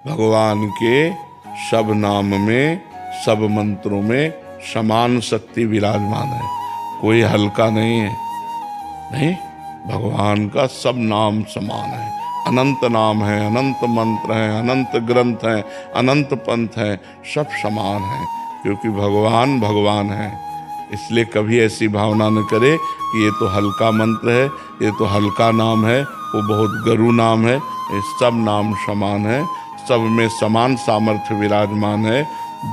भगवान के सब नाम में, सब मंत्रों में समान शक्ति विराजमान है, कोई हल्का नहीं है। नहीं, भगवान का सब नाम समान है। अनंत नाम है, अनंत मंत्र हैं, अनंत ग्रंथ हैं, अनंत पंथ हैं, सब समान हैं, क्योंकि भगवान भगवान है। इसलिए कभी ऐसी भावना न करे कि ये तो हल्का मंत्र है, ये तो हल्का नाम है, वो बहुत गरु नाम है। ये सब नाम समान है, सब में समान सामर्थ्य विराजमान है।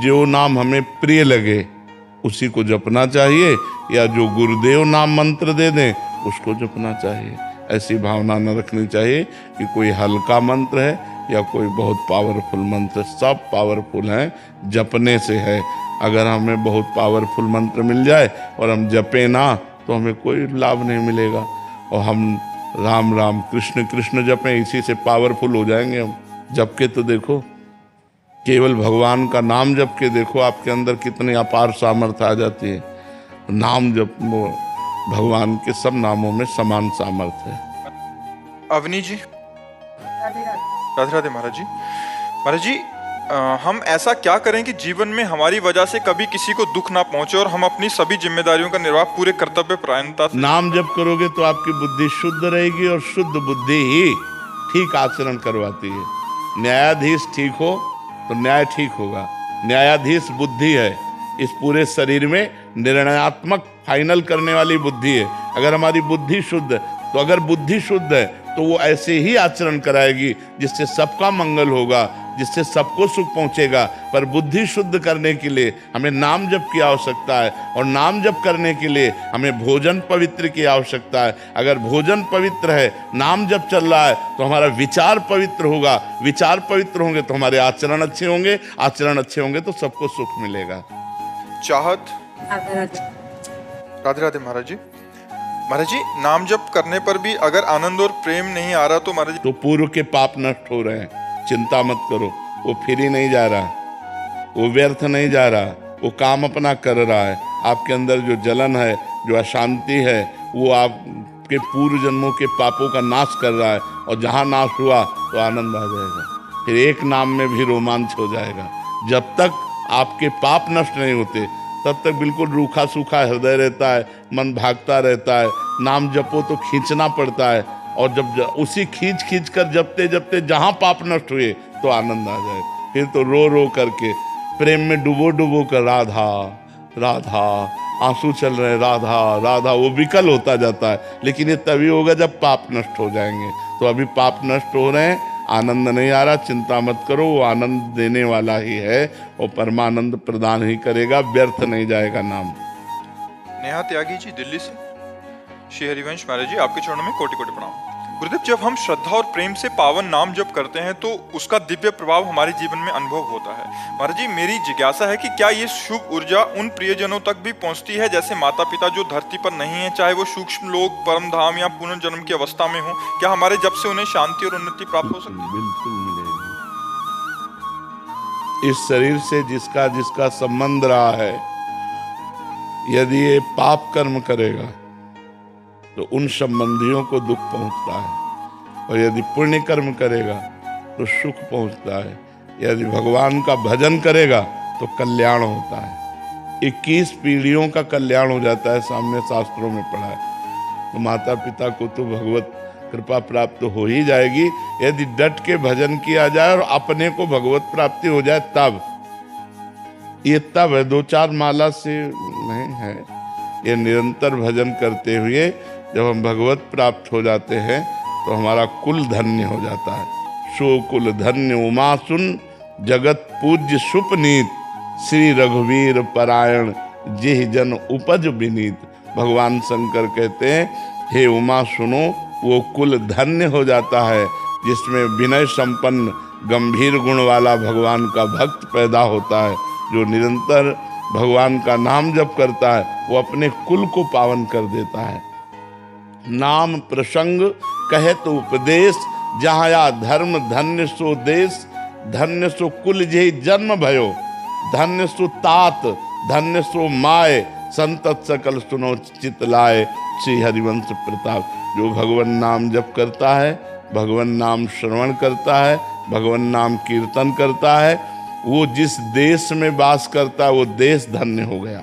जो नाम हमें प्रिय लगे उसी को जपना चाहिए, या जो गुरुदेव नाम मंत्र दे दें उसको जपना चाहिए। ऐसी भावना न रखनी चाहिए कि कोई हल्का मंत्र है या कोई बहुत पावरफुल मंत्र। सब पावरफुल हैं, जपने से है। अगर हमें बहुत पावरफुल मंत्र मिल जाए और हम जपें ना, तो हमें कोई लाभ नहीं मिलेगा। और हम राम राम कृष्ण कृष्ण जपें, इसी से पावरफुल हो जाएंगे हम। जप के तो देखो, केवल भगवान का नाम जप के देखो आपके अंदर कितनी अपार सामर्थ्य आ जाती है। नाम जप, भगवान के सब नामों में समान सामर्थ्य है। अवनी जी, राधे राधे। महाराज जी, महाराज जी, हम ऐसा क्या करें कि जीवन में हमारी वजह से कभी किसी को दुख ना पहुंचे और हम अपनी सभी जिम्मेदारियों का निर्वाह पूरे कर्तव्य परायणता से। नाम जप करोगे तो आपकी बुद्धि शुद्ध रहेगी, और शुद्ध बुद्धि ही ठीक आचरण करवाती है। न्यायाधीश ठीक हो तो न्याय ठीक होगा। न्यायाधीश बुद्धि है, इस पूरे शरीर में निर्णयात्मक फाइनल करने वाली बुद्धि है। अगर हमारी बुद्धि शुद्ध, तो अगर बुद्धि शुद्ध है तो वो ऐसे ही आचरण कराएगी जिससे सबका मंगल होगा, जिससे सबको सुख पहुंचेगा। पर बुद्धि शुद्ध करने के लिए हमें नाम जप की आवश्यकता है, और नाम जप करने के लिए हमें भोजन पवित्र की आवश्यकता है। अगर भोजन पवित्र है, नाम जप चल रहा है, तो हमारा विचार पवित्र होगा। विचार पवित्र होंगे तो हमारे आचरण अच्छे होंगे, आचरण अच्छे होंगे तो सबको सुख मिलेगा। चाहत। राधे राधे। महाराज जी, महाराज जी, नाम जप करने पर भी अगर आनंद और प्रेम नहीं आ रहा तो महाराज जी, तो पूर्व के पाप नष्ट हो रहे हैं। चिंता मत करो, वो फिर ही नहीं जा रहा, वो व्यर्थ नहीं जा रहा, वो काम अपना कर रहा है। आपके अंदर जो जलन है, जो अशांति है, वो आपके पूर्व जन्मों के पापों का नाश कर रहा है। और जहाँ नाश हुआ तो आनंद आ जाएगा, फिर एक नाम में भी रोमांच हो जाएगा। जब तक आपके पाप नष्ट नहीं होते तब तक बिल्कुल रूखा सूखा हृदय रहता है, मन भागता रहता है। नाम जपो तो खींचना पड़ता है, और जब उसी खींच कर जपते जपते जहाँ पाप नष्ट हुए तो आनंद आ जाए। फिर तो रो रो करके प्रेम में डुबो कर राधा राधा, आंसू चल रहे राधा राधा, वो विकल होता जाता है। लेकिन ये तभी होगा जब पाप नष्ट हो जाएंगे। तो अभी पाप नष्ट हो रहे हैं, आनंद नहीं आ रहा, चिंता मत करो, वो आनंद देने वाला ही है, और परमानंद प्रदान ही करेगा, व्यर्थ नहीं जाएगा नाम। नेहा त्यागी जी, दिल्ली से। श्री हरिवंश महाराज जी, आपके चरणों में कोटि कोटि प्रणाम। गुरुदेव, जब हम श्रद्धा और प्रेम से पावन नाम जप करते हैं तो उसका दिव्य प्रभाव हमारे जीवन में अनुभव होता है। महाराज जी, मेरी जिज्ञासा है कि क्या ये शुभ ऊर्जा उन प्रियजनों तक भी पहुंचती है, जैसे माता पिता जो धरती पर नहीं है, चाहे वो सूक्ष्म लोक, परम धाम या पुनर्जन्म की अवस्था में हो, क्या हमारे जप से उन्हें शांति और उन्नति प्राप्त हो सकती है? बिल्कुल मिलेगी। इस शरीर से जिसका जिसका संबंध रहा है, यदि ये पाप कर्म करेगा तो उन संबंधियों को दुख पहुंचता है, और यदि पुण्य कर्म करेगा तो सुख पहुंचता है। यदि भगवान का भजन करेगा तो कल्याण होता है। 21 पीढ़ियों का कल्याण हो जाता है, सामने शास्त्रों में पढ़ा है। तो माता पिता को तो भगवत कृपा प्राप्त हो ही जाएगी, यदि डट के भजन किया जाए और अपने को भगवत प्राप्ति हो जाए तब। ये तब है, 2-4 माला से नहीं है, ये निरंतर भजन करते हुए जब हम भगवत प्राप्त हो जाते हैं तो हमारा कुल धन्य हो जाता है। सो कुल धन्य उमा सुन, जगत पूज्य सुपनीत, श्री रघुवीर परायण, जिह जन उपज विनीत। भगवान शंकर कहते हैं, हे उमा सुनो, वो कुल धन्य हो जाता है जिसमें विनय संपन्न गंभीर गुण वाला भगवान का भक्त पैदा होता है, जो निरंतर भगवान का नाम जप करता है। वो अपने कुल को पावन कर देता है। नाम प्रसंग कहे तो उपदेश, जहाँ या धर्म धन्य सो देश, धन्य सो कुल जेहि जन्म भयो, धन्य सो तात, धन्य सो माय, संतत सकल सुनो चित लाए। श्री हरिवंश प्रताप। जो भगवान नाम जप करता है, भगवान नाम श्रवण करता है, भगवान नाम कीर्तन करता है, वो जिस देश में वास करता है वो देश धन्य हो गया।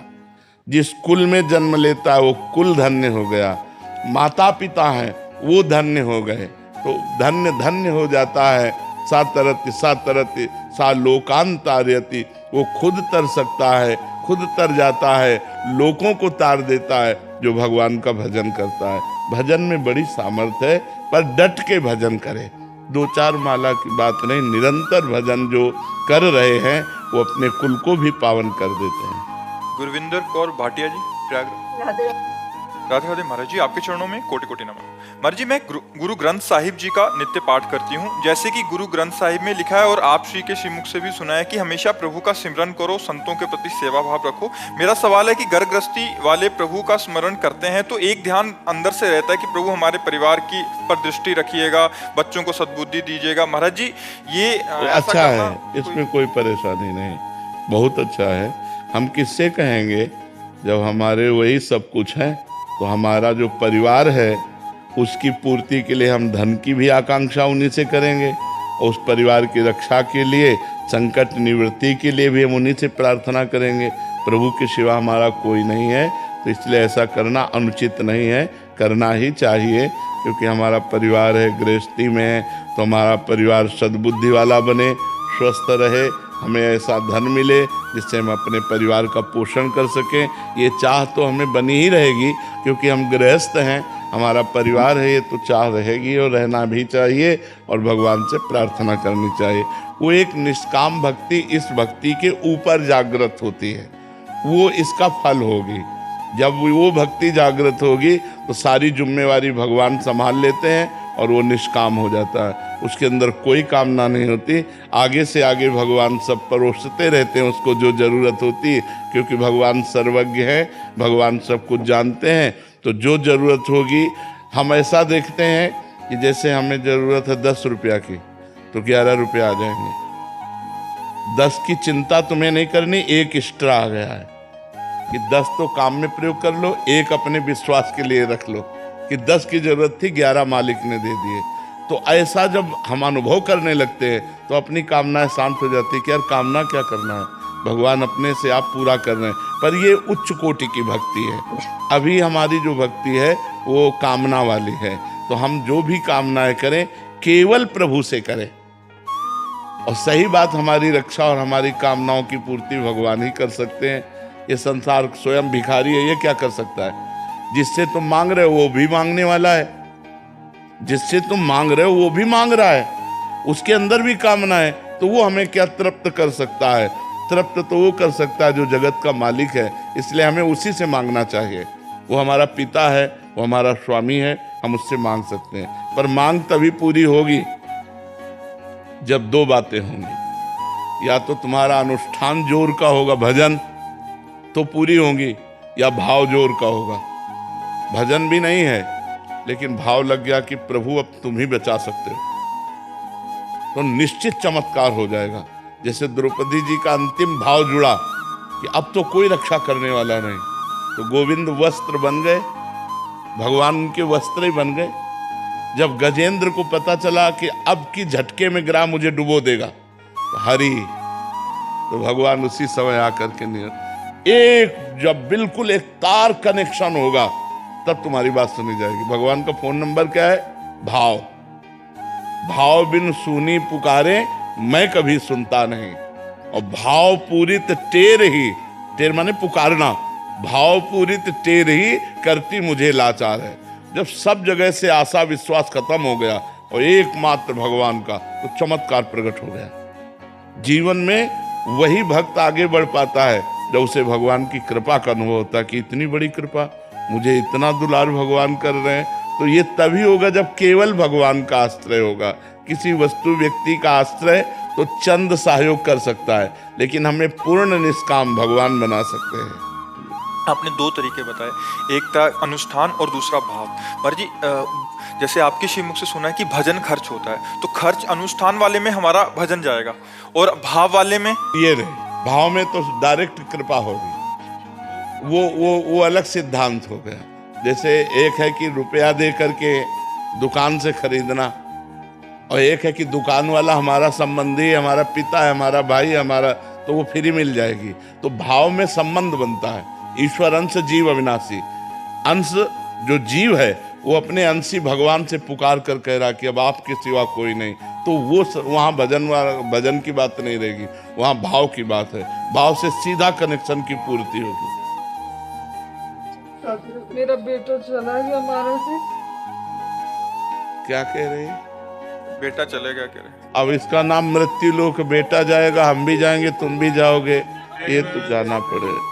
जिस कुल में जन्म लेता है वो कुल धन्य हो गया। माता पिता हैं वो धन्य हो गए, तो धन्य धन्य हो जाता है। सातरति सा लोकांतार्यति, वो खुद तर सकता है, खुद तर जाता है, लोगों को तार देता है जो भगवान का भजन करता है। भजन में बड़ी सामर्थ्य है, पर डट के भजन करे। 2-4 माला की बात नहीं, निरंतर भजन जो कर रहे हैं वो अपने कुल को भी पावन कर देते हैं। गुरविंदर कौर भाटिया जी, प्रयागराज। राधे राधे महाराज जी, आपके चरणों में कोटि कोटि नमन। महाराज जी, मैं गुरु ग्रंथ साहिब जी का नित्य पाठ करती हूँ। जैसे कि गुरु ग्रंथ साहिब में लिखा है और आप श्री के श्रीमुख से भी सुना है कि हमेशा प्रभु का सिमरन करो, संतों के प्रति सेवा भाव रखो। मेरा सवाल है कि घर गृहस्थी वाले प्रभु का स्मरण करते हैं तो एक ध्यान अंदर से रहता है कि प्रभु हमारे परिवार की पर दृष्टि रखिएगा, बच्चों को सद्बुद्धि दीजिएगा। महाराज जी, ये अच्छा है, इसमें कोई परेशानी नहीं, बहुत अच्छा है। हम किससे कहेंगे जब हमारे वही सब कुछ है, तो हमारा जो परिवार है उसकी पूर्ति के लिए हम धन की भी आकांक्षा उन्हीं से करेंगे, और उस परिवार की रक्षा के लिए, संकट निवृत्ति के लिए भी हम उन्हीं से प्रार्थना करेंगे। प्रभु के सिवा हमारा कोई नहीं है, तो इसलिए ऐसा करना अनुचित नहीं है, करना ही चाहिए। क्योंकि हमारा परिवार है, गृहस्थी में है, तो हमारा परिवार सद्बुद्धि वाला बने, स्वस्थ रहे, हमें ऐसा धन मिले जिससे हम अपने परिवार का पोषण कर सकें। ये चाह तो हमें बनी ही रहेगी, क्योंकि हम गृहस्थ हैं, हमारा परिवार है, ये तो चाह रहेगी और रहना भी चाहिए, और भगवान से प्रार्थना करनी चाहिए। वो एक निष्काम भक्ति इस भक्ति के ऊपर जागृत होती है, वो इसका फल होगी। जब वो भक्ति जागृत होगी तो सारी जिम्मेवारी भगवान संभाल लेते हैं और वो निष्काम हो जाता है, उसके अंदर कोई कामना नहीं होती। आगे से आगे भगवान सब परोसते रहते हैं उसको जो जरूरत होती है, क्योंकि भगवान सर्वज्ञ हैं, भगवान सब कुछ जानते हैं। तो जो जरूरत होगी, हम ऐसा देखते हैं कि जैसे हमें जरूरत है 10 रुपया की, तो 11 रुपया आ जाएंगे। 10 की चिंता तुम्हें नहीं करनी, एक एक्स्ट्रा आ गया है कि 10 तो काम में प्रयोग कर लो, एक अपने विश्वास के लिए रख लो कि 10 की जरूरत थी, 11 मालिक ने दे दिए। तो ऐसा जब हम अनुभव करने लगते हैं तो अपनी कामनाएं शांत हो जाती है कि यार कामना क्या करना है, भगवान अपने से आप पूरा कर रहे हैं। पर ये उच्च कोटि की भक्ति है। अभी हमारी जो भक्ति है वो कामना वाली है, तो हम जो भी कामनाएं करें केवल प्रभु से करें। और सही बात, हमारी रक्षा और हमारी कामनाओं की पूर्ति भगवान ही कर सकते हैं। ये संसार स्वयं भिखारी है, ये क्या कर सकता है? जिससे तुम मांग रहे हो वो भी मांगने वाला है, जिससे तुम मांग रहे हो वो भी मांग रहा है, उसके अंदर भी कामना है, तो वो हमें क्या तृप्त कर सकता है? तृप्त तो वो कर सकता है जो जगत का मालिक है, इसलिए हमें उसी से मांगना चाहिए। वो हमारा पिता है, वो हमारा स्वामी है, हम उससे मांग सकते हैं। पर मांग तभी पूरी होगी जब 2 बातें होंगी, या तो तुम्हारा अनुष्ठान जोर का होगा, भजन तो पूरी होंगी, या भाव जोर का होगा। भजन भी नहीं है लेकिन भाव लग गया कि प्रभु अब तुम ही बचा सकते हो, तो निश्चित चमत्कार हो जाएगा। जैसे द्रौपदी जी का अंतिम भाव जुड़ा कि अब तो कोई रक्षा करने वाला नहीं, तो गोविंद वस्त्र बन गए, भगवान उनके वस्त्र ही बन गए। जब गजेंद्र को पता चला कि अब की झटके में गिरा मुझे डुबो देगा, तो हरि, तो भगवान उसी समय आकर के जब बिल्कुल एक तार कनेक्शन होगा तब तुम्हारी बात सुनी जाएगी। भगवान का फोन नंबर क्या है? भाव। भाव बिन सुनी पुकारे मैं कभी सुनता नहीं। और भाव पूरित टेर ही, टेर माने पुकारना, भाव पूरित टेर ही करती मुझे लाचार है। जब सब जगह से आशा विश्वास खत्म हो गया और एकमात्र भगवान का, तो चमत्कार प्रकट हो गया। जीवन में वही भक्त आगे बढ़ पाता है जब उसे भगवान की कृपा का अनुभव होता है कि इतनी बड़ी कृपा, मुझे इतना दुलार भगवान कर रहे हैं। तो ये तभी होगा जब केवल भगवान का आश्रय होगा। किसी वस्तु व्यक्ति का आश्रय तो चंद सहयोग कर सकता है, लेकिन हमें पूर्ण निष्काम भगवान बना सकते हैं। आपने 2 तरीके बताए, एक था अनुष्ठान और दूसरा भाव। महाराज जी, जैसे आपके श्रीमुख से सुना है कि भजन खर्च होता है, तो खर्च अनुष्ठान वाले में हमारा भजन जाएगा और भाव वाले में ये रहे, भाव में तो डायरेक्ट कृपा होगी, वो अलग सिद्धांत हो गया। जैसे एक है कि रुपया दे करके दुकान से खरीदना, और एक है कि दुकान वाला हमारा संबंधी, हमारा पिता है, हमारा भाई, हमारा, तो वो फ्री मिल जाएगी। तो भाव में संबंध बनता है। ईश्वर अंश जीव अविनाशी, अंश जो जीव है वो अपने अंशी भगवान से पुकार कर कह रहा कि अब आपके सिवा कोई नहीं, तो वो वहाँ भजन की बात नहीं रहेगी, वहाँ भाव की बात है। भाव से सीधा कनेक्शन की पूर्ति होगी। मेरा बेटा चला गया हमारा से। क्या कह रही है? बेटा चलेगा कह रहे। अब इसका नाम मृत्यु लोक, बेटा जाएगा, हम भी जाएंगे, तुम भी जाओगे, ये तो जाना पड़ेगा।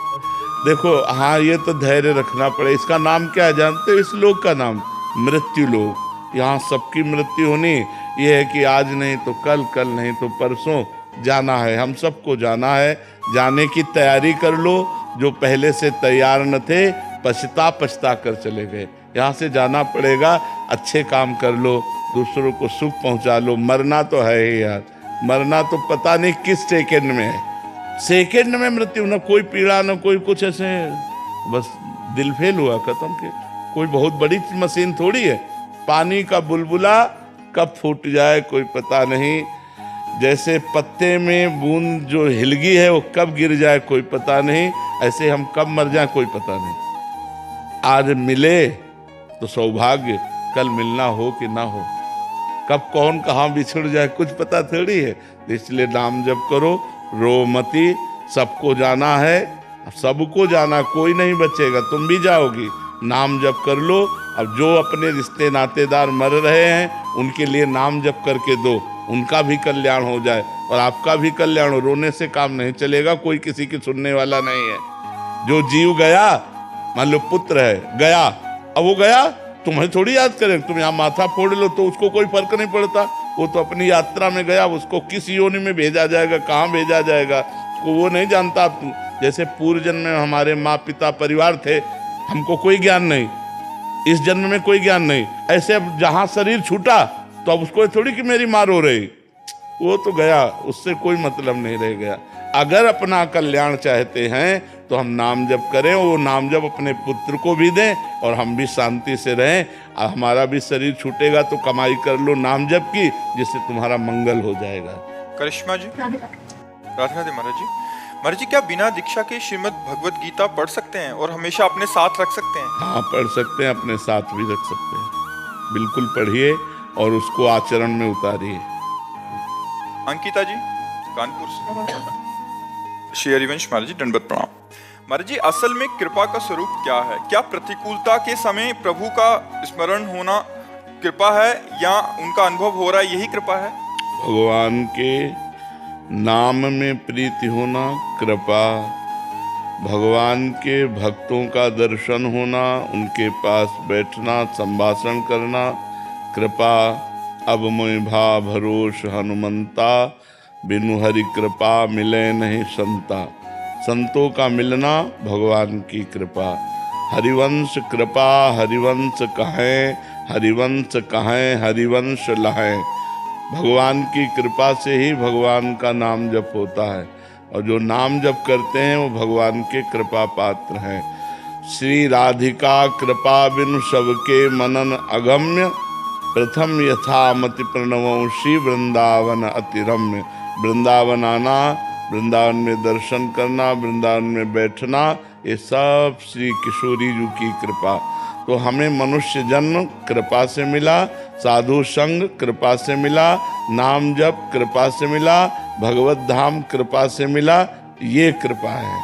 देखो, हाँ, ये तो धैर्य रखना पड़े। इसका नाम क्या है जानते हो? इस लोक का नाम मृत्यु लोक। यहाँ सबकी मृत्यु होनी, ये है कि आज नहीं तो कल, कल नहीं तो परसों जाना है। हम सबको जाना है। जाने की तैयारी कर लो। जो पहले से तैयार न थे पछता कर चले गए। यहाँ से जाना पड़ेगा। अच्छे काम कर लो, दूसरों को सुख पहुँचा लो। मरना तो है ही यार, मरना तो पता नहीं किस सेकेंड में है। सेकेंड में मृत्यु, न कोई पीड़ा, न कोई कुछ, ऐसे बस दिल फेल हुआ, खत्म के। कोई बहुत बड़ी मशीन थोड़ी है। पानी का बुलबुला कब फूट जाए कोई पता नहीं। जैसे पत्ते में बूंद जो हिलगी है वो कब गिर जाए कोई पता नहीं। ऐसे हम कब मर जाए कोई पता नहीं। आज मिले तो सौभाग्य, कल मिलना हो कि ना हो। कब कौन कहाँ बिछड़ जाए कुछ पता थोड़ी है। इसलिए नाम जप करो, रो मती। सबको जाना है, सबको जाना, कोई नहीं बचेगा, तुम भी जाओगी। नाम जप कर लो। अब जो अपने रिश्ते नातेदार मर रहे हैं उनके लिए नाम जप करके दो, उनका भी कल्याण हो जाए और आपका भी कल्याण हो। रोने से काम नहीं चलेगा, कोई किसी की सुनने वाला नहीं है। जो जीव गया, मान लो पुत्र है गया, अब वो गया, तुम्हें थोड़ी याद करें। तुम यहाँ माथा फोड़ लो तो उसको कोई फर्क नहीं पड़ता। वो तो अपनी यात्रा में गया, उसको किस योनि में भेजा जाएगा, कहाँ भेजा जाएगा, को वो नहीं जानता। जैसे पूर्व जन्म में हमारे माँ पिता परिवार थे, हमको कोई ज्ञान नहीं, इस जन्म में कोई ज्ञान नहीं। ऐसे अब जहाँ शरीर छूटा तो अब उसको थोड़ी कि मेरी माँ रो रही, वो तो गया, उससे कोई मतलब नहीं रह गया। अगर अपना कल्याण चाहते हैं तो हम नाम जप करें, वो नाम जप अपने पुत्र को भी दें और हम भी शांति से रहें। हमारा भी शरीर छूटेगा तो कमाई कर लो नाम जप की, जिससे तुम्हारा मंगल हो जाएगा। करिश्मा जी, राधे राधे महाराज जी। महाराज जी, क्या बिना दीक्षा के श्रीमद् भगवत गीता पढ़ सकते हैं और हमेशा अपने साथ रख सकते हैं? हाँ, पढ़ सकते हैं, अपने साथ भी रख सकते हैं। बिल्कुल पढ़िए और उसको आचरण में उतारिए। अंकिता जी, कानपुर से। श्री हरिवंश महाराज जी, दंडवत प्रणाम। महाराज जी, असल में कृपा का स्वरूप क्या है? क्या प्रतिकूलता के समय प्रभु का स्मरण होना कृपा है या उनका अनुभव हो रहा है यही कृपा है? भगवान के नाम में प्रीति होना कृपा, भगवान के भक्तों का दर्शन होना, उनके पास बैठना, संभाषण करना कृपा। अब मोहि भा भरोस हनुमंता, बिनु हरि कृपा मिले नहीं संता। संतों का मिलना भगवान की कृपा। हरिवंश कृपा हरिवंश कहें, हरिवंश कहें हरिवंश लहें। भगवान की कृपा से ही भगवान का नाम जप होता है और जो नाम जप करते हैं वो भगवान के कृपा पात्र हैं। श्री राधिका कृपा बिनु सबके मनन अगम्य, प्रथम यथामति प्रणवंशी वृंदावन अतिरम्य। वृंदावन आना, वृंदावन में दर्शन करना, वृंदावन में बैठना, ये सब श्री किशोरी जी की कृपा। तो हमें मनुष्य जन्म कृपा से मिला, साधु संग कृपा से मिला, नाम जप कृपा से मिला, भगवत धाम कृपा से मिला, ये कृपा है।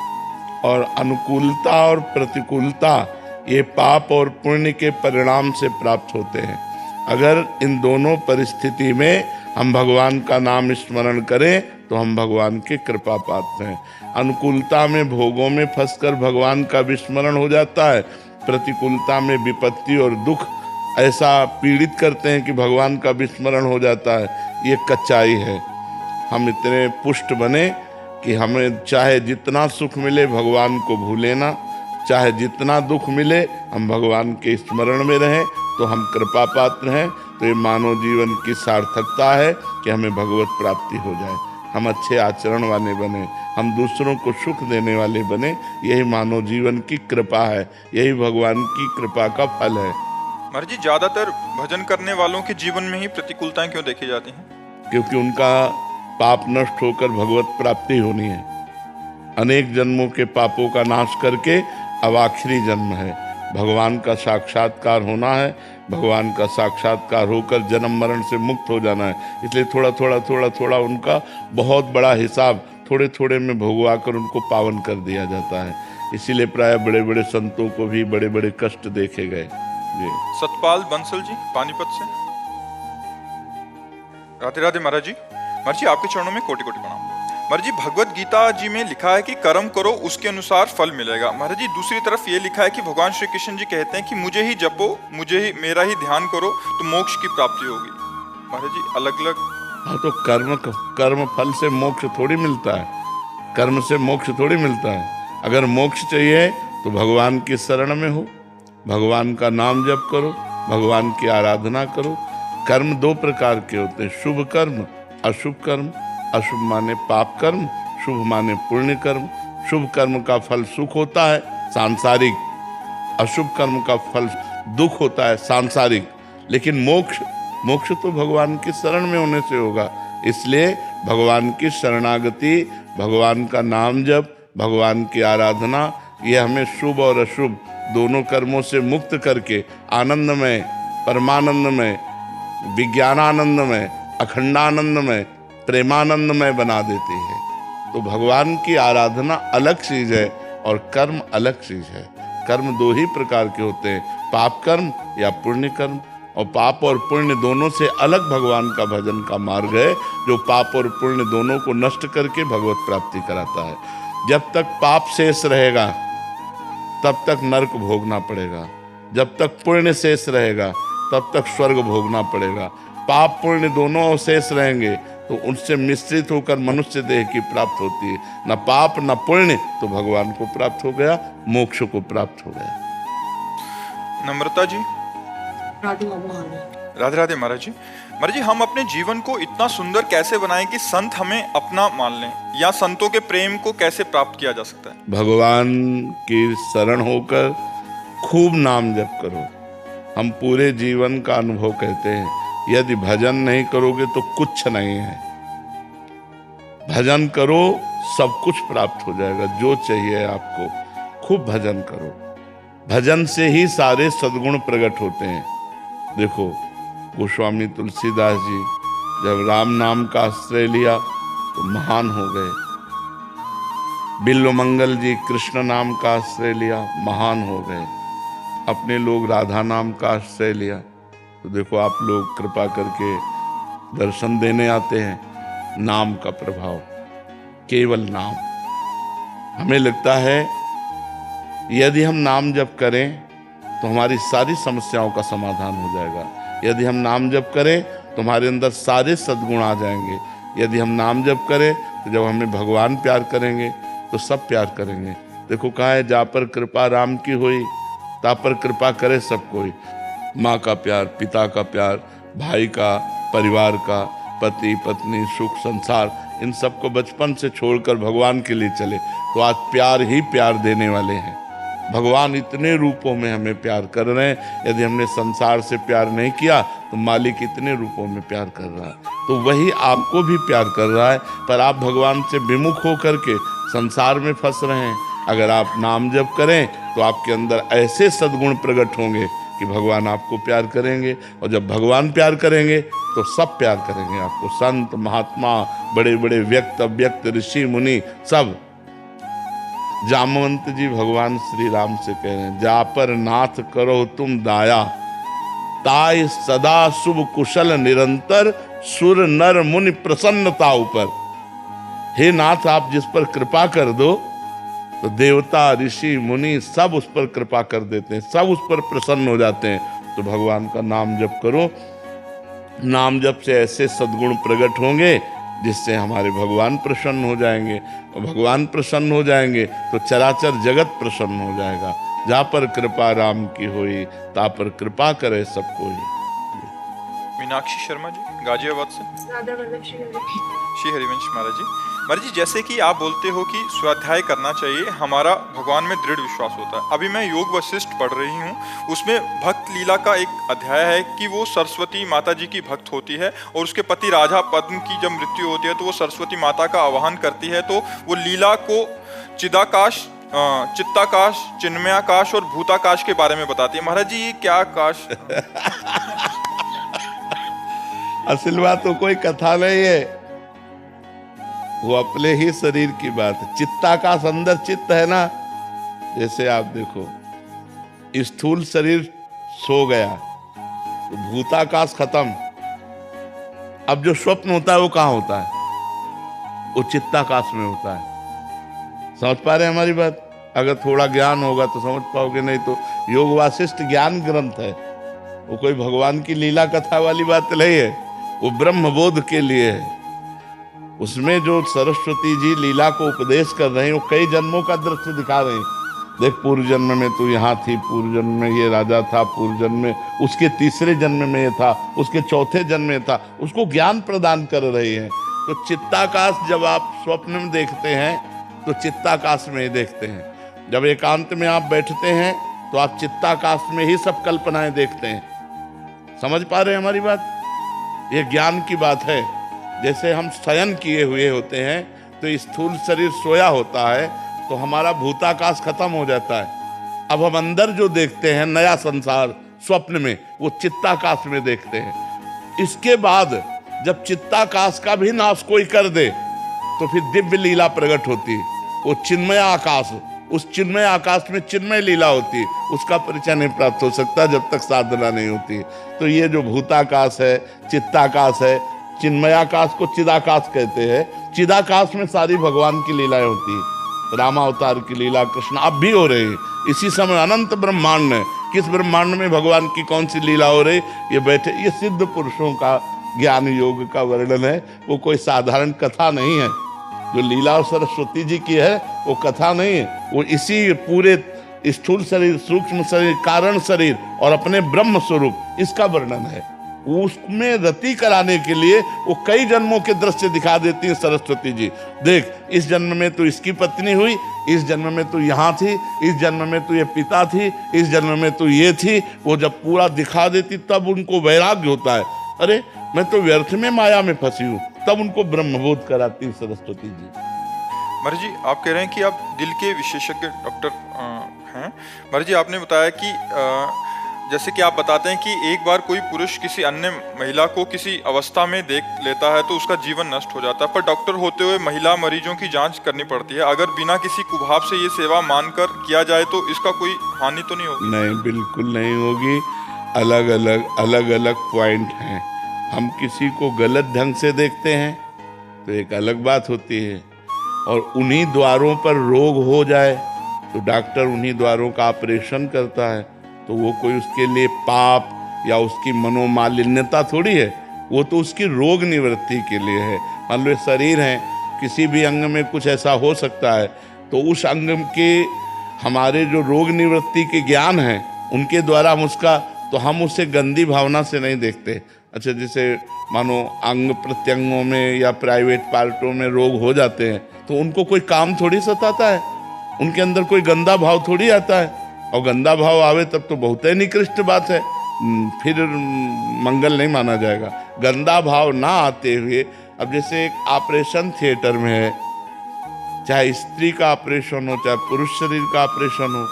और अनुकूलता और प्रतिकूलता ये पाप और पुण्य के परिणाम से प्राप्त होते हैं। अगर इन दोनों परिस्थिति में हम भगवान का नाम स्मरण करें तो हम भगवान की कृपा पात्र हैं। अनुकूलता में भोगों में फंसकर भगवान का विस्मरण हो जाता है, प्रतिकूलता में विपत्ति और दुख ऐसा पीड़ित करते हैं कि भगवान का विस्मरण हो जाता है। ये कच्चाई है। हम इतने पुष्ट बने कि हमें चाहे जितना सुख मिले भगवान को भूले ना, चाहे जितना दुख मिले हम भगवान के स्मरण में रहें, तो हम कृपा पात्र हैं। तो ये मानव जीवन की सार्थकता है कि हमें भगवत प्राप्ति हो जाए, हम अच्छे आचरण वाले बने, हम दूसरों को सुख देने वाले बने। यही मानव जीवन की कृपा है, यही भगवान की कृपा का फल है। महाराज जी, ज्यादातर भजन करने वालों के जीवन में ही प्रतिकूलताएं क्यों देखी जाती हैं? क्योंकि उनका पाप नष्ट होकर भगवत प्राप्ति होनी है। अनेक जन्मों के पापों का नाश करके अब आखिरी जन्म है, भगवान का साक्षात्कार होना है, भगवान का साक्षात्कार होकर जन्म मरण से मुक्त हो जाना है। इसलिए थोड़ा थोड़ा थोड़ा थोड़ा उनका बहुत बड़ा हिसाब थोड़े थोड़े में भुगवा कर उनको पावन कर दिया जाता है। इसीलिए प्राय बड़े बड़े संतों को भी बड़े बड़े कष्ट देखे गए। जी। सतपाल बंसल जी पानीपत से। राधे राधे महाराज जी। महाराज जी, आपके चरणों में कोटि कोटि प्रणाम। महाराज जी, भगवत गीता जी में लिखा है कि कर्म करो उसके अनुसार फल मिलेगा। महाराज जी, दूसरी तरफ ये लिखा है कि भगवान श्री कृष्ण जी कहते हैं कि मुझे ही जपो, मेरा ही ध्यान करो तो मोक्ष की प्राप्ति होगी। महाराज जी, अलग अलग। हाँ, तो कर्म फल से मोक्ष थोड़ी मिलता है, कर्म से मोक्ष थोड़ी मिलता है। अगर मोक्ष चाहिए तो भगवान की शरण में हो, भगवान का नाम जप करो, भगवान की आराधना करो। कर्म दो प्रकार के होते हैं, शुभ कर्म, अशुभ कर्म। अशुभ माने पाप कर्म, शुभ माने पुण्य कर्म। शुभ कर्म का फल सुख होता है सांसारिक, अशुभ कर्म का फल दुख होता है सांसारिक। लेकिन मोक्ष तो भगवान की शरण में होने से होगा। इसलिए भगवान की शरणागति, भगवान का नाम जप, भगवान की आराधना, ये हमें शुभ और अशुभ दोनों कर्मों से मुक्त करके आनंदमय, परमानंदमय, विज्ञानानंदमय, अखंडानंदमय, प्रेमानंदमय बना देती है। तो भगवान की आराधना अलग चीज है और कर्म अलग चीज है। कर्म दो ही प्रकार के होते हैं, पाप कर्म या पुण्य कर्म। और पाप और पुण्य दोनों से अलग भगवान का भजन का मार्ग है, जो पाप और पुण्य दोनों को नष्ट करके भगवत प्राप्ति कराता है। जब तक पाप शेष रहेगा तब तक नरक भोगना पड़ेगा, जब तक पुण्य शेष रहेगा तब तक स्वर्ग भोगना पड़ेगा। पाप पुण्य दोनों शेष रहेंगे तो उनसे मिश्रित होकर मनुष्य देह की प्राप्त होती है। न पाप न पुण्य तो भगवान को प्राप्त हो गया, मोक्ष को प्राप्त हो गया। नम्रता जी। राधे राधे महाराज जी। महाराज जी, हम अपने जीवन को इतना सुंदर कैसे बनाएं कि संत हमें अपना मान लें, या संतों के प्रेम को कैसे प्राप्त किया जा सकता है? भगवान की शरण होकर खूब नाम जप करो। हम पूरे जीवन का अनुभव कहते हैं, यदि भजन नहीं करोगे तो कुछ नहीं है। भजन करो, सब कुछ प्राप्त हो जाएगा, जो चाहिए आपको। खूब भजन करो, भजन से ही सारे सद्गुण प्रकट होते हैं। देखो, गोस्वामी तुलसीदास जी जब राम नाम का आश्रय लिया तो महान हो गए। बिल्वमंगल जी कृष्ण नाम का आश्रय लिया, महान हो गए। अपने लोग राधा नाम का आश्रय लिया तो देखो, आप लोग कृपा करके दर्शन देने आते हैं। नाम का प्रभाव, केवल नाम। हमें लगता है यदि हम नाम जप करें तो हमारी सारी समस्याओं का समाधान हो जाएगा। यदि हम नाम जप करें तो हमारे अंदर सारे सद्गुण आ जाएंगे। यदि हम नाम जप करें तो जब हमें भगवान प्यार करेंगे तो सब प्यार करेंगे। देखो, कहा है, जा पर कृपा राम की हुई ता पर कृपा करे सब कोई। माँ का प्यार, पिता का प्यार, भाई का, परिवार का, पति पत्नी, सुख संसार, इन सबको बचपन से छोड़कर भगवान के लिए चले तो आज प्यार ही प्यार देने वाले हैं। भगवान इतने रूपों में हमें प्यार कर रहे हैं। यदि हमने संसार से प्यार नहीं किया तो मालिक इतने रूपों में प्यार कर रहा है, तो वही आपको भी प्यार कर रहा है। पर आप भगवान से विमुख होकर के संसार में फंस रहे हैं। अगर आप नाम जप करें तो आपके अंदर ऐसे सद्गुण प्रकट होंगे कि भगवान आपको प्यार करेंगे। और जब भगवान प्यार करेंगे तो सब प्यार करेंगे आपको। संत, महात्मा, बड़े बड़े व्यक्त, अव्यक्त, ऋषि, मुनि, सब। जामवंत जी भगवान श्री राम से कह रहे हैं, जा पर नाथ करो तुम दाया, ताय सदा शुभ कुशल निरंतर, सुर नर मुनि प्रसन्नता ऊपर। हे नाथ, आप जिस पर कृपा कर दो तो देवता, ऋषि, मुनि सब उस पर कृपा कर देते हैं, सब उस पर प्रसन्न हो जाते हैं। तो भगवान का नाम जप करो। नाम जप से ऐसे सद्गुण प्रकट होंगे जिससे हमारे भगवान प्रसन्न हो जाएंगे। और भगवान प्रसन्न हो जाएंगे तो चराचर जगत प्रसन्न हो जाएगा। जा पर कृपा राम की होई ता पर कृपा करे सब कोई। मीनाक्षी शर्मा जी। गाजियाबाद से। राधा वल्लभ श्री हरिवंश महाराज जी। महाराज जी, जैसे कि आप बोलते हो कि स्वाध्याय करना चाहिए, हमारा भगवान में दृढ़ विश्वास होता है। अभी मैं योग वशिष्ठ पढ़ रही हूँ, उसमें भक्त लीला का एक अध्याय है कि वो सरस्वती माता जी की भक्त होती है और उसके पति राजा पद्म की जब मृत्यु होती है तो वो सरस्वती माता का आवाहन करती है, तो वो लीला को चिदाकाश, चित्ताकाश, चिन्मयाकाश और भूताकाश के बारे में बताती है। महाराज जी, ये क्या आकाश? असल बात तो कोई कथा नहीं है, वो अपने ही शरीर की बात है। चित्ताकाश अंदर चित्त है ना, जैसे आप देखो स्थूल शरीर सो गया तो भूताकाश खत्म, अब जो स्वप्न होता है वो कहाँ होता है? वो चित्ताकाश में होता है। समझ पा रहे हैं हमारी बात? अगर थोड़ा ज्ञान होगा तो समझ पाओगे, नहीं तो योग वासिष्ठ ज्ञान ग्रंथ है, वो कोई भगवान की लीला कथा वाली बात नहीं है, वो ब्रह्म बोध के लिए है। उसमें जो सरस्वती जी लीला को उपदेश कर रहे हैं वो कई जन्मों का दृश्य दिखा रहे हैं। देख, पूर्व जन्म में तू यहाँ थी, पूर्व जन्म में ये राजा था, पूर्व जन्म में उसके तीसरे जन्म में ये था, उसके चौथे जन्म में था, उसको ज्ञान प्रदान कर रहे हैं। तो चित्ताकाश जब आप स्वप्न में देखते हैं तो चित्ताकाश में ही देखते हैं। जब एकांत में आप बैठते हैं तो आप चित्ताकाश में ही सब कल्पनाएं देखते हैं। समझ पा रहे हैं हमारी बात? ये ज्ञान की बात है। जैसे हम शयन किए हुए होते हैं तो स्थूल शरीर सोया होता है तो हमारा भूताकाश खत्म हो जाता है। अब हम अंदर जो देखते हैं नया संसार स्वप्न में, वो चित्ताकाश में देखते हैं। इसके बाद जब चित्ताकाश का भी नाश कोई कर दे तो फिर दिव्य लीला प्रकट होती है, वो चिन्मय आकाश। उस चिन्मय आकाश में चिन्मय लीला होती है, उसका परिचय नहीं प्राप्त हो सकता जब तक साधना नहीं होती। तो ये जो भूताकाश है, चित्ताकाश है, चिन्मयाकाश को चिदाकाश कहते हैं। चिदाकाश में सारी भगवान की लीलाएं होती है, रामावतार की लीला, कृष्ण अब भी हो रही है। इसी समय अनंत ब्रह्मांड में, किस ब्रह्मांड में भगवान की कौन सी लीला हो रही, ये बैठे, ये सिद्ध पुरुषों का ज्ञान योग का वर्णन है, वो कोई साधारण कथा नहीं है। जो लीला सरस्वती जी की है वो कथा नहीं है, वो इसी पूरे स्थूल शरीर, सूक्ष्म शरीर, कारण शरीर और अपने ब्रह्म स्वरूप, इसका वर्णन है। उसमें रति कराने के लिए वो कई जन्मों के दृश्य दिखा देती है सरस्वती जी। देख, इस जन्म में तू इसकी पत्नी हुई, इस जन्म में तू यहाँ थी, इस जन्म में तू ये पिता थी, इस जन्म में तू ये थी। वो जब पूरा दिखा देती तब उनको वैराग्य होता है, अरे मैं तो व्यर्थ में माया में फंसी हूँ, तब उनको ब्रह्मबोध कराती सरस्वती जी। महाराज जी, आप कह रहे हैं कि आप दिल के विशेषज्ञ डॉक्टर हैं। महाराज जी, आपने बताया कि जैसे कि आप बताते हैं कि एक बार कोई पुरुष किसी अन्य महिला को किसी अवस्था में देख लेता है तो उसका जीवन नष्ट हो जाता है, पर डॉक्टर होते हुए महिला मरीजों की जांच करनी पड़ती है। अगर बिना किसी कुभाव से ये सेवा मानकर किया जाए तो इसका कोई हानि तो नहीं होगी? नहीं, बिल्कुल नहीं होगी। अलग अलग पॉइंट हैं। हम किसी को गलत ढंग से देखते हैं तो एक अलग बात होती है, और उन्हीं द्वारों पर रोग हो जाए तो डॉक्टर उन्हीं द्वारों का ऑपरेशन करता है, तो वो कोई उसके लिए पाप या उसकी मनोमालिन्यता थोड़ी है, वो तो उसकी रोग निवृत्ति के लिए है। मान लो शरीर है, किसी भी अंग में कुछ ऐसा हो सकता है, तो उस अंग के हमारे जो रोग निवृत्ति के ज्ञान हैं उनके द्वारा हम उसे गंदी भावना से नहीं देखते। अच्छा, जैसे मानो अंग प्रत्यंगों में या प्राइवेट पार्टों में रोग हो जाते हैं तो उनको कोई काम थोड़ी सताता है, उनके अंदर कोई गंदा भाव थोड़ी आता है, और गंदा भाव आवे तब तो बहुत ही निकृष्ट बात है, फिर मंगल नहीं माना जाएगा। गंदा भाव ना आते हुए, अब जैसे एक ऑपरेशन थिएटर में है, चाहे स्त्री का ऑपरेशन हो चाहे पुरुष शरीर का ऑपरेशन हो,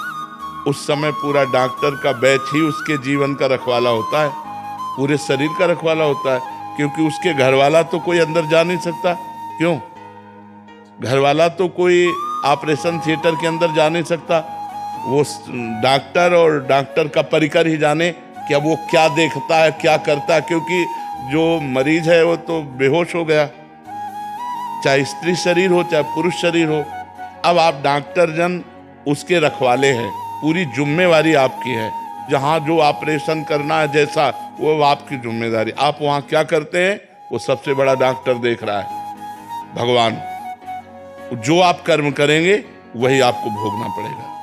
उस समय पूरा डॉक्टर का बैच ही उसके जीवन का रखवाला होता है, पूरे शरीर का रखवाला होता है, क्योंकि उसके घरवाला तो कोई अंदर जा नहीं सकता। क्यों? घरवाला तो कोई ऑपरेशन थिएटर के अंदर जा नहीं सकता, वो डॉक्टर और डॉक्टर का परिकर ही जाने कि अब वो क्या देखता है, क्या करता है, क्योंकि जो मरीज है वो तो बेहोश हो गया, चाहे स्त्री शरीर हो चाहे पुरुष शरीर हो। अब आप डॉक्टर जन उसके रखवाले हैं, पूरी जिम्मेवारी आपकी है, जहाँ जो ऑपरेशन करना है जैसा, वो आपकी जिम्मेदारी। आप वहाँ क्या करते हैं वो सबसे बड़ा डॉक्टर देख रहा है, भगवान। जो आप कर्म करेंगे वही आपको भोगना पड़ेगा।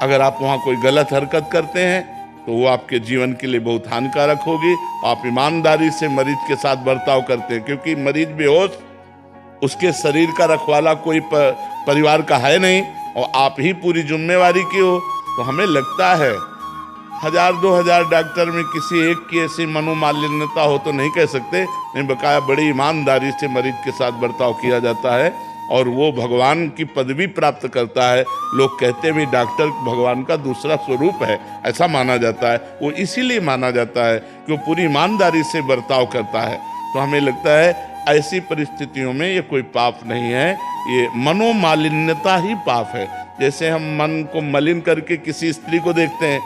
अगर आप वहाँ कोई गलत हरकत करते हैं तो वो आपके जीवन के लिए बहुत हानिकारक होगी। आप ईमानदारी से मरीज के साथ बर्ताव करते हैं, क्योंकि मरीज बेहोश, उसके शरीर का रखवाला कोई परिवार का है नहीं, और आप ही पूरी जिम्मेवारी की हो। तो हमें लगता है 1000-2000 डॉक्टर में किसी एक की ऐसी मनोमालिन्यता हो तो नहीं कह सकते, नहीं, बकाया बड़ी ईमानदारी से मरीज के साथ बर्ताव किया जाता है और वो भगवान की पदवी प्राप्त करता है। लोग कहते भी डॉक्टर भगवान का दूसरा स्वरूप है, ऐसा माना जाता है। वो इसीलिए माना जाता है कि वो पूरी ईमानदारी से बर्ताव करता है। तो हमें लगता है ऐसी परिस्थितियों में ये कोई पाप नहीं है, ये मनोमालिन्यता ही पाप है। जैसे हम मन को मलिन करके किसी स्त्री को देखते हैं,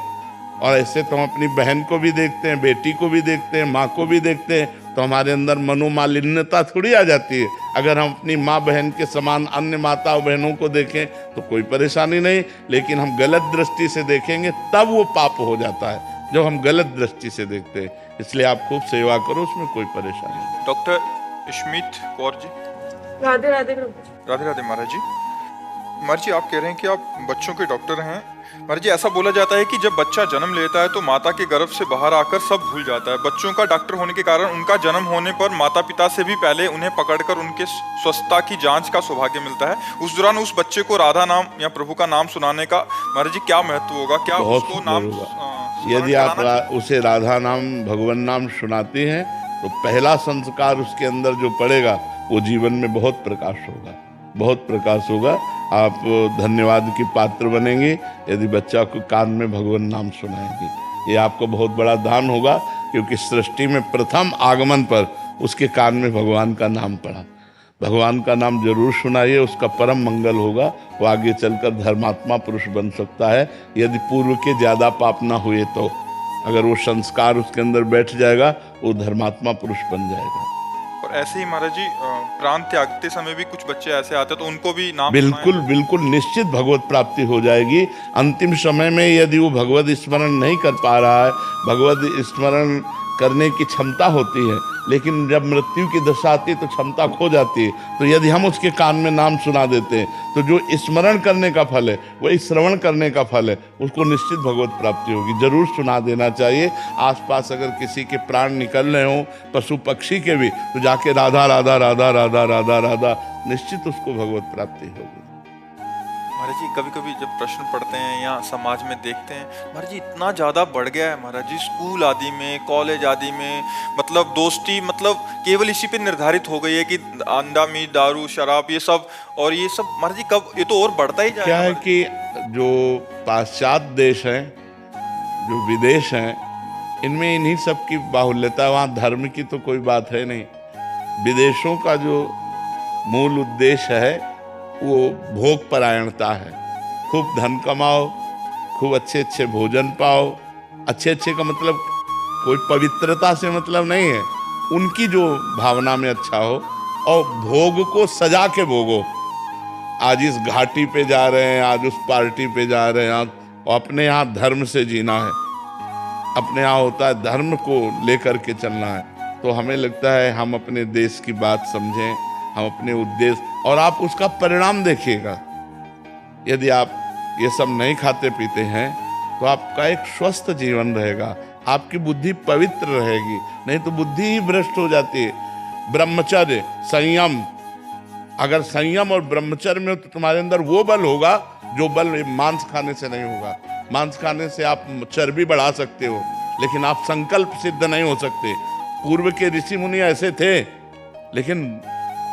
और ऐसे तो हम अपनी बहन को भी देखते हैं, बेटी को भी देखते हैं, माँ को भी देखते हैं, तो हमारे अंदर मनोमालिन्यता थोड़ी आ जाती है। अगर हम अपनी माँ बहन के समान अन्य माता बहनों को देखें तो कोई परेशानी नहीं, लेकिन हम गलत दृष्टि से देखेंगे तब वो पाप हो जाता है, जब हम गलत दृष्टि से देखते हैं। इसलिए आप खूब सेवा करो, उसमें कोई परेशानी नहीं। Doctor Smith Kaur ji. राधे राधे राधे राधे महाराज जी। महाराज जी, आप कह रहे हैं कि आप बच्चों के डॉक्टर हैं। महाराज जी, ऐसा बोला जाता है कि जब बच्चा जन्म लेता है तो माता के गर्भ से बाहर आकर सब भूल जाता है। बच्चों का डॉक्टर होने के कारण उनका जन्म होने पर माता पिता से भी पहले उन्हें पकड़कर उनके स्वस्थता की जांच का सौभाग्य मिलता है। उस दौरान उस बच्चे को राधा नाम या प्रभु का नाम सुनाने का महाराज जी क्या महत्व होगा? क्या उसको नाम यदि आप उसे राधा नाम, भगवान नाम सुनाते हैं तो पहला संस्कार उसके अंदर जो पड़ेगा वो जीवन में बहुत प्रकाश होगा, बहुत प्रकाश होगा। आप धन्यवाद की पात्र बनेंगे यदि बच्चा को कान में भगवान नाम सुनाएंगे। ये आपको बहुत बड़ा दान होगा, क्योंकि सृष्टि में प्रथम आगमन पर उसके कान में भगवान का नाम पड़ा। भगवान का नाम जरूर सुनाइए, उसका परम मंगल होगा। वो आगे चलकर धर्मात्मा पुरुष बन सकता है, यदि पूर्व के ज़्यादा पाप ना हुए तो। अगर वो संस्कार उसके अंदर बैठ जाएगा, वो धर्मात्मा पुरुष बन जाएगा। और ऐसे ही महाराज जी, प्राण त्यागते समय भी कुछ बच्चे ऐसे आते हैं तो उनको भी नाम बिल्कुल बिल्कुल निश्चित भगवत प्राप्ति हो जाएगी। अंतिम समय में यदि वो भगवत स्मरण नहीं कर पा रहा है, भगवत स्मरण करने की क्षमता होती है, लेकिन जब मृत्यु की दशा आती है तो क्षमता खो जाती है, तो यदि हम उसके कान में नाम सुना देते हैं तो जो स्मरण करने का फल है वही श्रवण करने का फल है, उसको निश्चित भगवत प्राप्ति होगी। जरूर सुना देना चाहिए। आसपास अगर किसी के प्राण निकल रहे हों, पशु पक्षी के भी, तो जाके राधा राधा राधा राधा राधा राधा, निश्चित उसको भगवत प्राप्ति होगी। महाराज जी, कभी कभी जब प्रश्न पढ़ते हैं या समाज में देखते हैं, महाराज जी इतना ज़्यादा बढ़ गया है महाराज जी, स्कूल आदि में, कॉलेज आदि में, मतलब दोस्ती मतलब केवल इसी पे निर्धारित हो गई है कि अंडा मीट, दारू, शराब, ये सब। और ये सब महाराज जी कब, ये तो और बढ़ता ही जाएगा। क्या है कि जो पाश्चात्य देश हैं, जो विदेश हैं, इनमें इन्हीं सब की बाहुल्यता है। वहाँ धर्म की तो कोई बात है नहीं। विदेशों का जो मूल उद्देश्य है वो भोग परायणता है। खूब धन कमाओ, खूब अच्छे अच्छे भोजन पाओ। अच्छे अच्छे का मतलब कोई पवित्रता से मतलब नहीं है, उनकी जो भावना में अच्छा हो, और भोग को सजा के भोगो। आज इस घाटी पे जा रहे हैं, आज उस पार्टी पे जा रहे हैं, और अपने यहाँ धर्म से जीना है। अपने यहाँ होता है धर्म को लेकर के चलना है। तो हमें लगता है हम अपने देश की बात समझें, हम अपने उद्देश्य, और आप उसका परिणाम देखिएगा। यदि आप ये सब नहीं खाते पीते हैं तो आपका एक स्वस्थ जीवन रहेगा, आपकी बुद्धि पवित्र रहेगी। नहीं तो बुद्धि ही भ्रष्ट हो जाती है। ब्रह्मचर्य, संयम, अगर संयम और ब्रह्मचर्य में तो तुम्हारे अंदर वो बल होगा जो बल मांस खाने से नहीं होगा। मांस खाने से आप चर्बी बढ़ा सकते हो, लेकिन आप संकल्प सिद्ध नहीं हो सकते। पूर्व के ऋषि मुनि ऐसे थे, लेकिन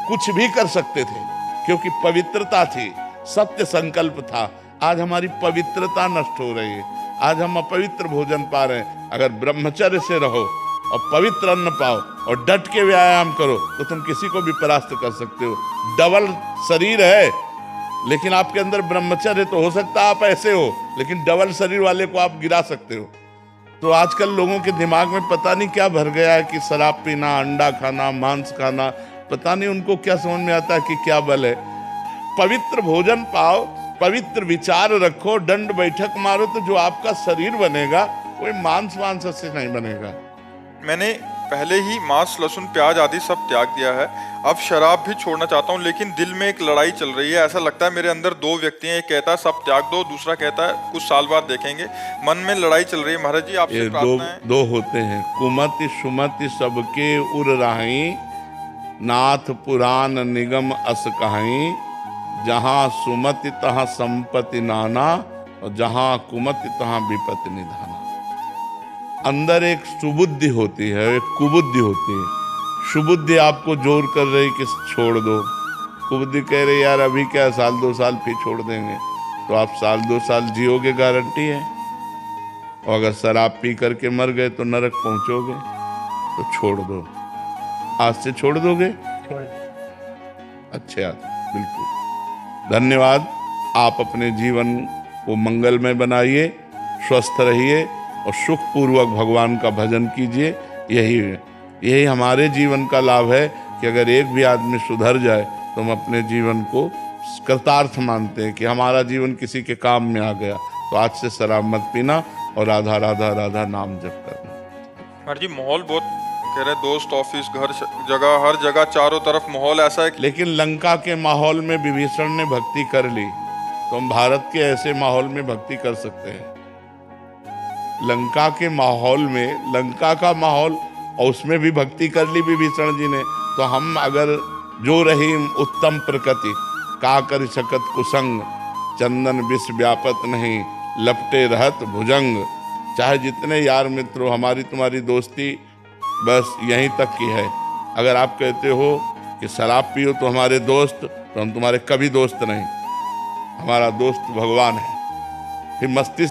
कुछ भी कर सकते थे, क्योंकि पवित्रता थी, सत्य संकल्प था। आज हमारी पवित्रता नष्ट हो रही है, आज हम अपवित्र भोजन पा रहे हैं। अगर ब्रह्मचर्य से रहो और पवित्र अन्न पाओ और डट के व्यायाम करो तो तुम किसी को भी परास्त कर सकते हो। डबल शरीर है, लेकिन आपके अंदर ब्रह्मचर्य तो हो सकता है आप ऐसे हो, लेकिन डबल शरीर वाले को आप गिरा सकते हो। तो आजकल लोगों के दिमाग में पता नहीं क्या भर गया है कि शराब पीना, अंडा खाना, मांस खाना, पता नहीं उनको क्या समझ में आता है कि क्या बल है। पवित्र भोजन पाओ, पवित्र विचार रखो, दंड बैठक मारो, तो जो आपका शरीर बनेगा वो मांस से नहीं बनेगा। मैंने पहले ही मांस, लहसुन, प्याज आदि सब त्याग दिया है। अब शराब भी छोड़ना चाहता हूँ, लेकिन दिल में एक लड़ाई चल रही है। ऐसा लगता है मेरे अंदर दो व्यक्ति हैं, एक कहता है सब त्याग दो, दूसरा कहता है कुछ साल बाद देखेंगे। मन में लड़ाई चल रही है। महाराज जी ये आपसे प्रार्थना है। दो होते हैं। कुमति सुमति सबके उर राही, नाथ पुराण निगम अस कहाई। जहाँ सुमति तहाँ संपत्ति नाना, और जहाँ कुमति तहाँ विपत्ति निधाना। अंदर एक सुबुद्धि होती है, एक कुबुद्धि होती है। सुबुद्धि आपको जोर कर रही कि छोड़ दो, कुबुद्धि कह रही यार अभी क्या, साल 2 साल फिर छोड़ देंगे। तो आप साल 2 साल जियोगे, गारंटी है। और अगर शराब पी करके मर गए तो नरक पहुंचोगे। तो छोड़ दो, आज से छोड़ दोगे? अच्छा, बिल्कुल। धन्यवाद। आप अपने जीवन को मंगलमय बनाइए, स्वस्थ रहिए और सुखपूर्वक भगवान का भजन कीजिए। यही हमारे जीवन का लाभ है कि अगर एक भी आदमी सुधर जाए तो हम अपने जीवन को कृतार्थ मानते हैं कि हमारा जीवन किसी के काम में आ गया। तो आज से शराब मत पीना और राधा राधा राधा नाम जप करना। महाराज जी माहौल बहुत कह रहे, दोस्त, ऑफिस, घर, जगह, हर जगह चारों तरफ माहौल ऐसा है। लेकिन लंका के माहौल में विभीषण ने भक्ति कर ली, तो हम भारत के ऐसे माहौल में भक्ति कर सकते हैं। लंका के माहौल में, लंका का माहौल, और उसमें भी भक्ति कर ली विभीषण जी ने। तो हम अगर जो रही उत्तम प्रकृति, का कर सकत कुसंग, चंदन विष व्यापत नहीं, लपटे रहत भुजंग। चाहे जितने यार मित्र हो, हमारी तुम्हारी दोस्ती बस यहीं तक की है। अगर आप कहते हो कि शराब पियो तो हमारे दोस्त, तो हम तुम्हारे कभी दोस्त नहीं। हमारा दोस्त भगवान है। फिर मस्तिष्क